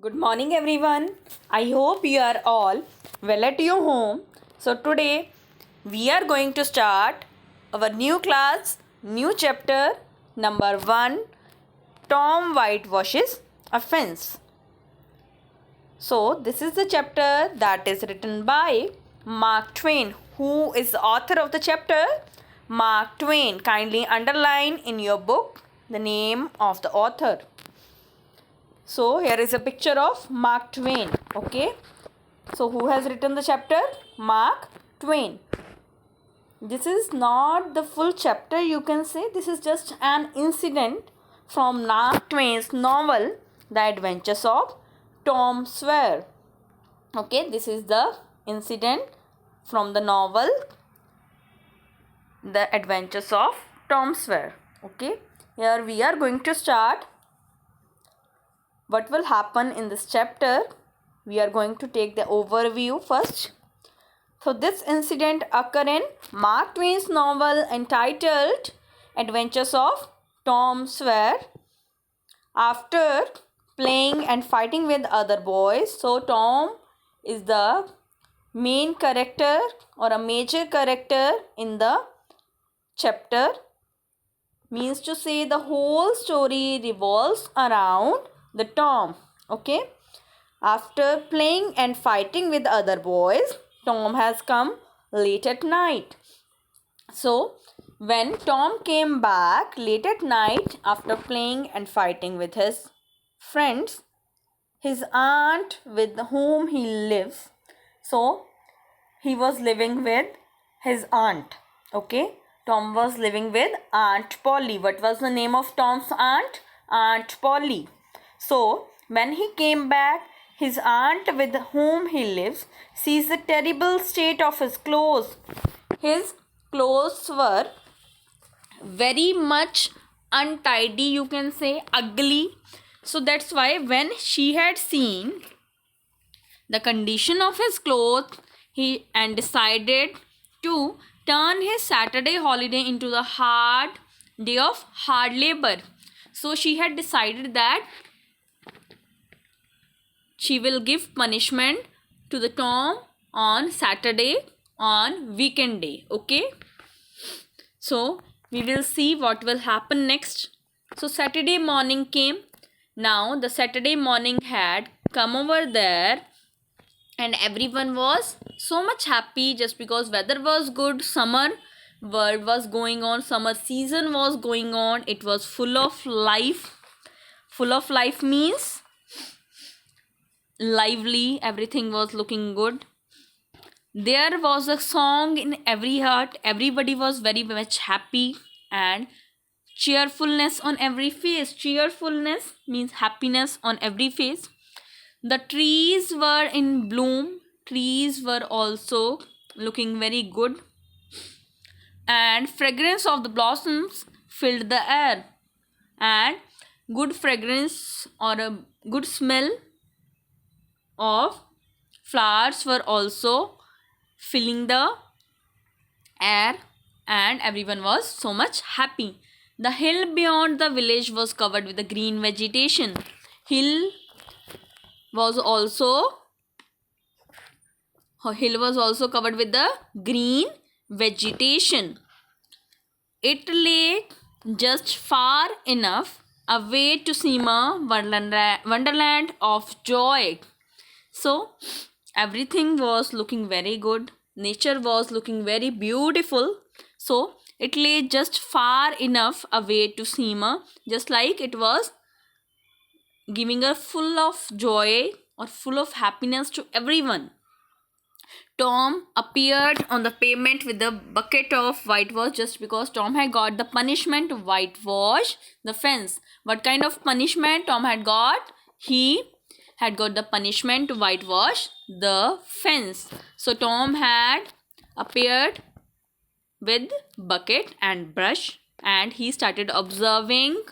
Good morning, everyone. I hope you are all well at your home. So, today we are going to start our new class, new chapter number 1, Tom Whitewashes a Fence. So, this is the chapter that is written by Mark Twain. Who is the author of the chapter? Mark Twain. Kindly underline in your book the name of the author. So here is a picture of Mark Twain. Okay. So who has written the chapter? Mark Twain. This is not the full chapter, you can say. This is just an incident from Mark Twain's novel, The Adventures of Tom Sawyer. Okay. This is the incident from the novel, The Adventures of Tom Sawyer. Okay. Here we are going to start. What will happen in this chapter? We are going to take the overview first. So this incident occurred in Mark Twain's novel entitled Adventures of Tom Sawyer. After playing and fighting with other boys, so Tom is the main character or a major character in the chapter. Means to say the whole story revolves around the Tom. Okay. After playing and fighting with other boys, Tom has come late at night. So when Tom came back late at night after playing and fighting with his friends, his aunt with whom he lives, so he was living with his aunt. Okay. Tom was living with Aunt Polly. What was the name of Tom's aunt? Aunt Polly. So, when he came back, his aunt with whom he lives sees the terrible state of his clothes. His clothes were very much untidy, you can say, ugly. So, that's why when she had seen the condition of his clothes, he and decided to turn his Saturday holiday into the hard day of hard labor. So, she had decided that she will give punishment to the Tom on Saturday, on weekend day. Okay. So we will see what will happen next. So Saturday morning came. Now the Saturday morning had come over there and everyone was so much happy just because weather was good. Summer world was going on. Summer season was going on. It was full of life. Full of life means lively, everything was looking good. There was a song in every heart, everybody was very much happy and cheerfulness on every face. Cheerfulness means happiness on every face. The trees were in bloom, trees were also looking very good, and fragrance of the blossoms filled the air, and good fragrance or a good smell of flowers were also filling the air, and everyone was so much happy. The hill beyond the village was covered with the green vegetation. Hill was also covered with the green vegetation. It lay just far enough away to seem a wonderland of joy. So everything was looking very good. Nature was looking very beautiful. So it lay just far enough away to seem just like it was giving a full of joy or full of happiness to everyone. Tom appeared on the pavement with a bucket of whitewash just because Tom had got the punishment to whitewash the fence. What kind of punishment Tom had got? He had got the punishment to whitewash the fence. So Tom had appeared with bucket and brush and he started observing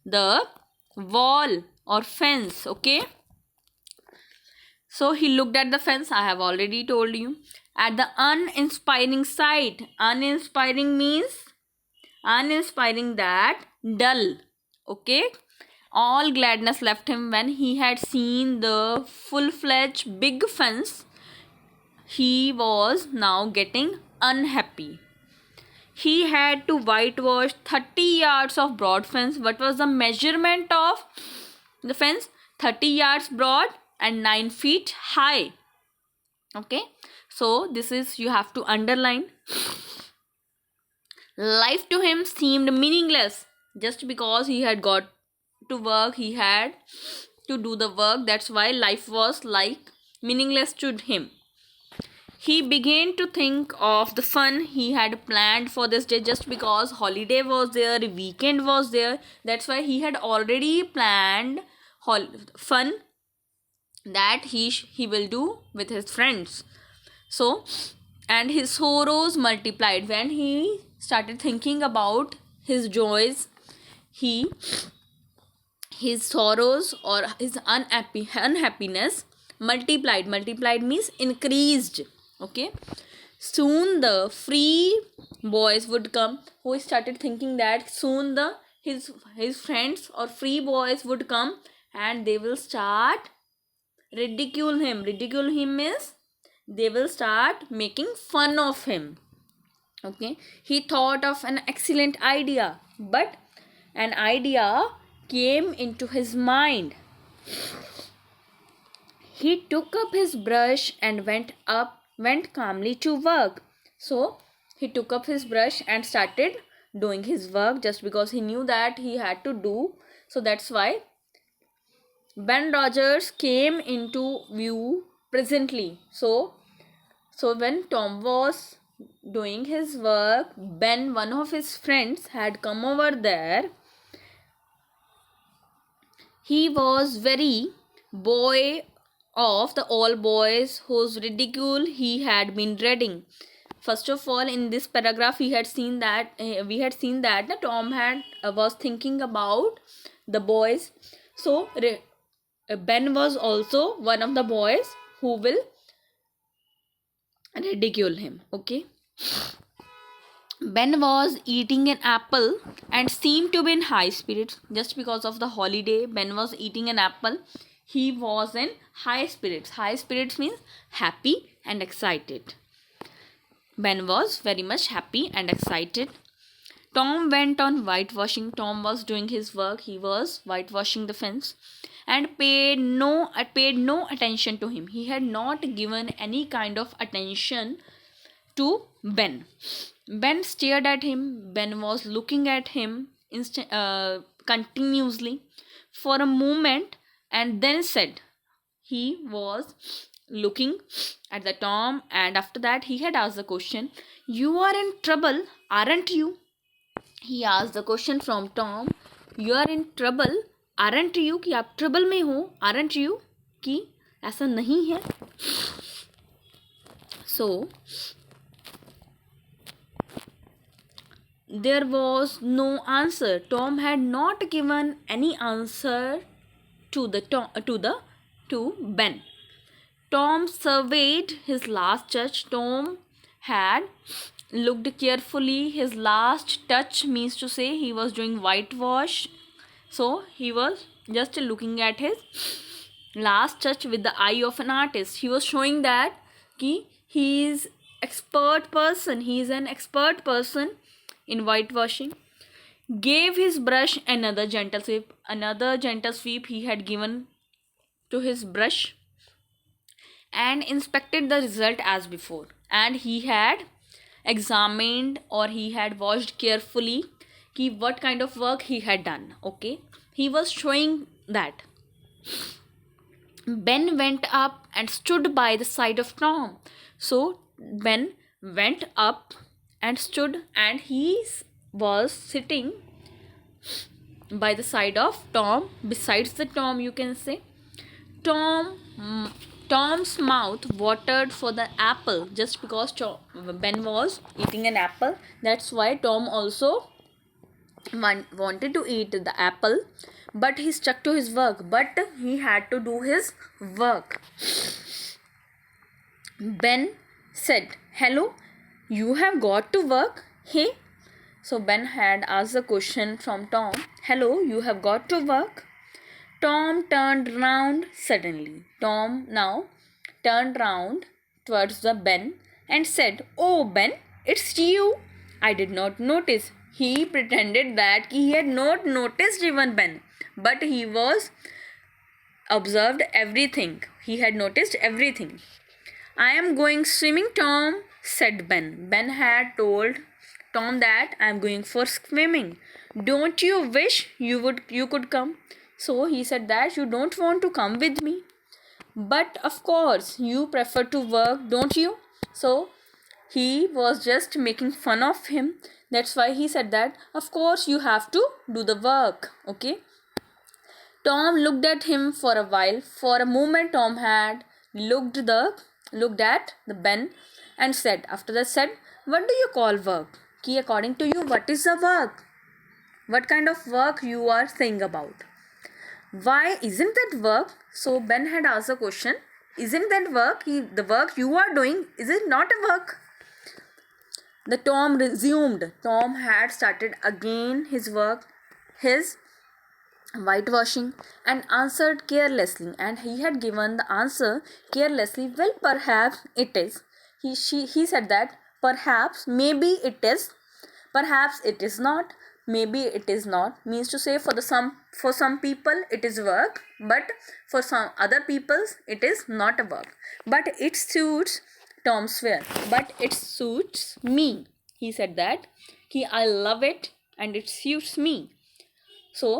the wall or fence. Okay. So he looked at the fence, I have already told you. At the uninspiring sight. Uninspiring means uninspiring, that dull. Okay. All gladness left him when he had seen the full-fledged big fence. He was now getting unhappy. He had to whitewash 30 yards of broad fence. What was the measurement of the fence? 30 yards broad and 9 feet high. Okay, so this is, you have to underline. Life to him seemed meaningless. Just because he had got to work, he had to do the work. That's why life was like meaningless to him. He began to think of the fun he had planned for this day. Just because holiday was there, weekend was there, that's why he had already planned fun that he will do with his friends. So, and his sorrows multiplied when he started thinking about his joys. His sorrows or his unhappiness multiplied means increased. Okay, soon the free boys would come. Who started thinking that soon the his friends or free boys would come and they will start ridicule him. Ridicule him means they will start making fun of him. Okay, he thought of an excellent idea, but an idea came into his mind. He took up his brush and went calmly to work. So he took up his brush and started doing his work, just because he knew that he had to do. So that's why Ben Rogers came into view presently. So when Tom was doing his work, Ben, one of his friends, had come over there. He was very boy of the all boys whose ridicule he had been dreading. First of all, in this paragraph we had seen that Tom was thinking about the boys. So Ben was also one of the boys who will ridicule him. Okay, Ben was eating an apple and seemed to be in high spirits. Just because of the holiday, Ben was eating an apple. He was in high spirits. High spirits means happy and excited. Ben was very much happy and excited. Tom went on whitewashing. Tom was doing his work. He was whitewashing the fence and paid no attention to him. He had not given any kind of attention to Ben. Ben stared at him. Ben was looking at him continuously for a moment and then said, he was looking at the Tom, and after that he had asked the question, "You are in trouble, aren't you?" He asked the question from Tom, "You are in trouble, aren't you?" कि आप trouble में हो, aren't you? कि ऐसा नहीं है. So there was no answer. Tom had not given any answer to Ben. Tom surveyed his last touch. Tom had looked carefully. His last touch means to say he was doing whitewash. So he was just looking at his last touch with the eye of an artist. He was showing that he is expert person. He is an expert person in whitewashing. Gave his brush another gentle sweep. Another gentle sweep he had given to his brush and inspected the result as before. And he had examined or he had watched carefully what kind of work he had done. Okay, he was showing that. Ben went up and stood by the side of Tom. So Ben went up and stood, and he was sitting by the side of Tom, besides the Tom, you can say. Tom's mouth watered for the apple. Just because Ben was eating an apple, that's why Tom also wanted to eat the apple, but he stuck to his work. But he had to do his work. Ben said, "Hello, you have got to work, hey?" So Ben had asked the question from Tom, "Hello, you have got to work?" Tom turned round suddenly. Tom now turned round towards the Ben and said, "Oh, Ben, it's you. I did not notice." He pretended that he had not noticed even Ben, but he was observed everything. He had noticed everything. "I am going swimming, Tom," said Ben. Ben had told Tom that "I am going for swimming. Don't you wish you could come?" So he said that "You don't want to come with me? But of course you prefer to work, don't you?" So he was just making fun of him. That's why he said that "Of course you have to do the work." Okay. Tom looked at him for a while. For a moment Tom had looked at the Ben and said, after that said, "What do you call work? Ki according to you, what is the work? What kind of work you are saying about? Why isn't that work?" So Ben had asked the question, "Isn't that work? The work you are doing, is it not a work?" The Tom resumed. Tom had started again his work, his whitewashing, and answered carelessly, and he had given the answer carelessly. "Well, perhaps it is." He said that "Perhaps, maybe it is, perhaps it is not, maybe it is not" means to say for some people it is work, but for some other peoples it is not a work. "But it suits," Tom swear, "but it suits me." He said that I love it and it suits me. So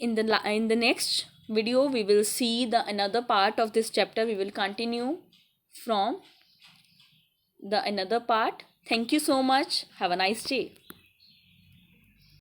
in the next video we will see the another part of this chapter. We will continue from the another part. Thank you so much. Have a nice day.